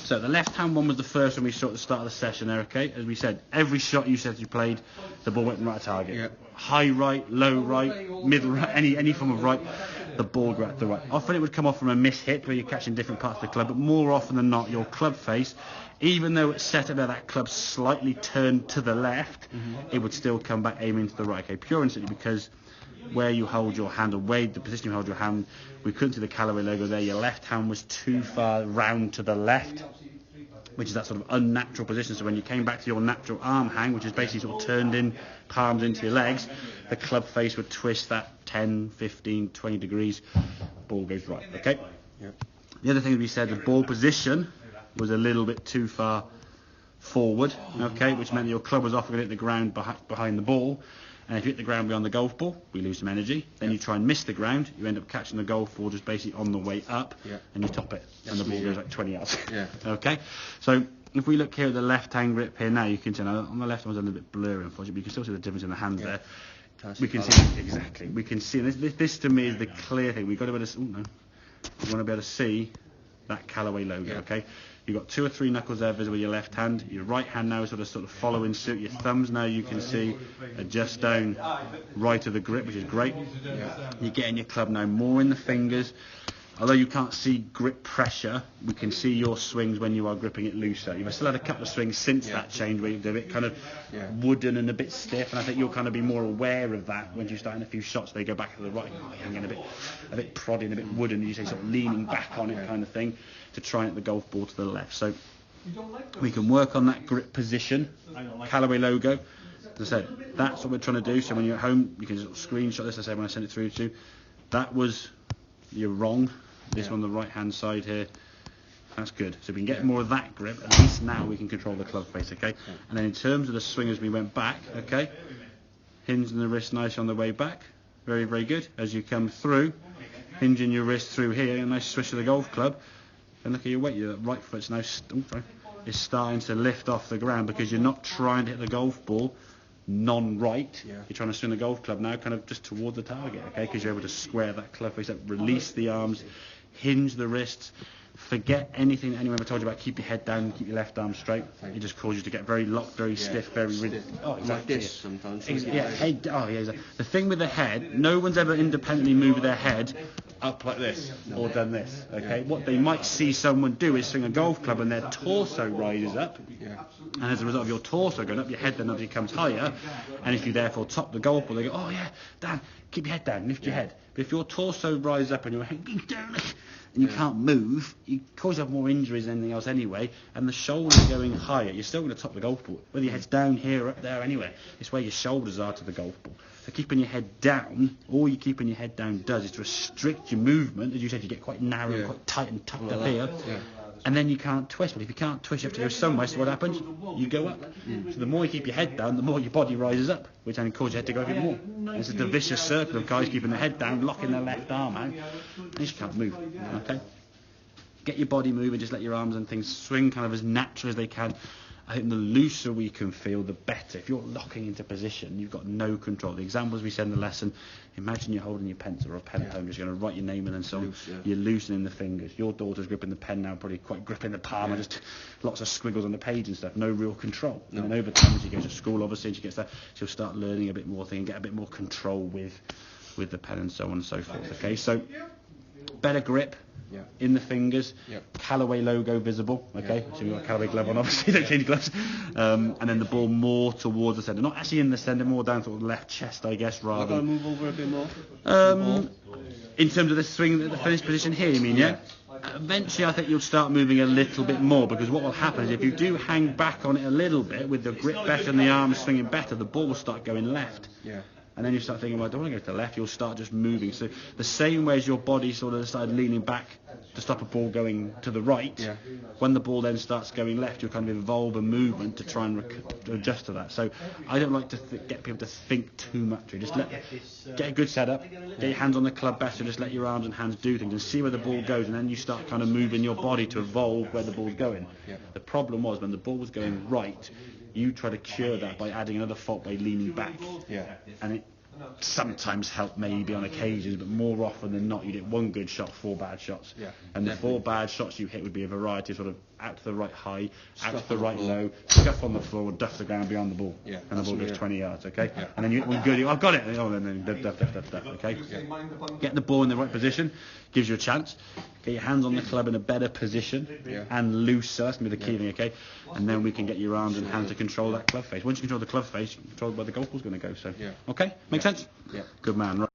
So the left-hand one was the first one we saw at the start of the session there, okay? As we said, every shot you said you played, the ball went right at target. Yep. High right, low right, middle right, any form of right, the ball would go at the right. Often it would come off from a mishit where you're catching different parts of the club, but more often than not, your club face, even though it's set up where that club slightly turned to the left, it would still come back aiming to the right, okay? Pure and simply because where you hold your hand, or where the position you hold your hand, we couldn't see the Callaway logo there. Your left hand was too far round to the left, which is that sort of unnatural position. So when you came back to your natural arm hang, which is basically sort of turned in, palms into your legs, the club face would twist that 10, 15, 20 degrees, ball goes right, okay? Yep. The other thing we said, the ball position was a little bit too far forward, okay, which meant that your club was often going to hit the ground behind the ball. And if you hit the ground beyond the golf ball, we lose some energy. Then you try and miss the ground, you end up catching the golf ball just basically on the way up, and you top it, and the ball goes like 20 yards. Okay? So if we look here at the left-hand grip here now, you can see, now on the left one was a little bit blurry, unfortunately, but you can still see the difference in the hands there. We can see, exactly, we can see, and this to me is the clear thing. We've got to be able to, we want to be able to see that Callaway logo, okay? You've got 2 or 3 knuckles there visible with your left hand. Your right hand now is sort of following suit. Your thumbs now you can see are just down right of the grip, which is great. You're getting your club now more in the fingers. Although you can't see grip pressure, we can see your swings when you are gripping it looser. You've still had a couple of swings since that change where you're a bit kind of wooden and a bit stiff, and I think you'll kind of be more aware of that when you start in a few shots. They go back to the right, you're hanging a bit prodding, a bit wooden, you say sort of leaning back on it kind of thing to try and hit the golf ball to the left. So we can work on that grip position, Callaway logo. As I said, that's what we're trying to do. So when you're at home, you can sort of screenshot this. I said when I sent it through to you, that was, you're wrong. This one on the right hand side here, that's good. So we can get more of that grip, at least now we can control the club face, okay? And then in terms of the swing as we went back, okay, hinging the wrist nice on the way back, very, very good. As you come through, hinging your wrist through here, a nice swish of the golf club, and look at your weight, your right foot's now is starting to lift off the ground because you're not trying to hit the golf ball non-right, you're trying to swing the golf club now kind of just toward the target, okay, because you're able to square that club face up, release the arms, hinge the wrists, forget anything that anyone ever told you about, keep your head down, keep your left arm straight. It just causes you to get very locked, very stiff, very rigid. Oh, exactly. Like this sometimes. Head, exactly. The thing with the head, no one's ever independently moved their head up like this or done this, okay? What they might see someone do is swing a golf club and their torso rises up, and as a result of your torso going up, your head then obviously comes higher, and if you therefore top the golf ball, they go, oh yeah, Dan, keep your head down, lift your head. But if your torso rises up and your head goes down, and you can't move, you cause you have more injuries than anything else anyway, and the shoulders going higher, you're still going to top the golf ball, whether your head's down here or up there anyway. It's where your shoulders are to the golf ball. So keeping your head down, all you keeping your head down does is to restrict your movement. As you said, you get quite narrow, quite tight and tucked up here, and then you can't twist. But if you can't twist, you have to go somewhere, so what happens? You go up. So the more you keep your head down, the more your body rises up, which then causes your head to go even more. And it's the vicious circle of guys keeping their head down, locking their left arm out, and you just can't move, okay? Get your body moving, just let your arms and things swing kind of as natural as they can. I think the looser we can feel, the better. If you're locking into position, you've got no control. The examples we said in the lesson, imagine you're holding your pencil or a pen at home, just going to write your name and then so on. You're loosening the fingers. Your daughter's gripping the pen now, probably quite gripping the palm, and just lots of squiggles on the page and stuff. No real control. And then over time, as she goes to school, obviously, and she gets that, she'll start learning a bit more thing and get a bit more control with the pen and so on and so forth. Okay, so better grip. In the fingers, Callaway logo visible, okay, so we've got a Callaway glove on, obviously, don't change gloves, and then the ball more towards the centre, not actually in the centre, more down sort of left chest, I guess, rather. I've got to move over a bit more? In terms of the swing at the finish position here, you mean, Eventually I think you'll start moving a little bit more, because what will happen is if you do hang back on it a little bit, with the grip better and the arms swinging better, the ball will start going left. And then you start thinking, well, I don't want to go to the left, you'll start just moving. So the same way as your body sort of started leaning back to stop a ball going to the right, when the ball then starts going left, you'll kind of evolve a movement to try and adjust to that. So I don't like to get people to think too much. Just get a good setup, get your hands on the club better, just let your arms and hands do things and see where the ball goes, and then you start kind of moving your body to evolve where the ball's going. The problem was when the ball was going right, you try to cure that by adding another fault by leaning back. And sometimes help maybe on occasions, but more often than not you get one good shot, 4 bad shots. Yeah, and the definitely. 4 bad shots you hit would be a variety of sort of out to the right high, out Scuff to the on the right floor. low, scuff on the floor, duff the ground beyond the ball, Yeah, and the ball that's goes it. 20 yards, okay? Yeah. And then you hit one good, I've got it, oh, then duff, okay? Get the ball in the right position, gives you a chance. Get your hands on the club in a better position and looser, that's going to be the key thing, okay? And then we can get your arms and hands to control that club face. Once you control the club face, you can control where the golf ball's going to go, so, okay? Make sense? Yeah. Good man. Right.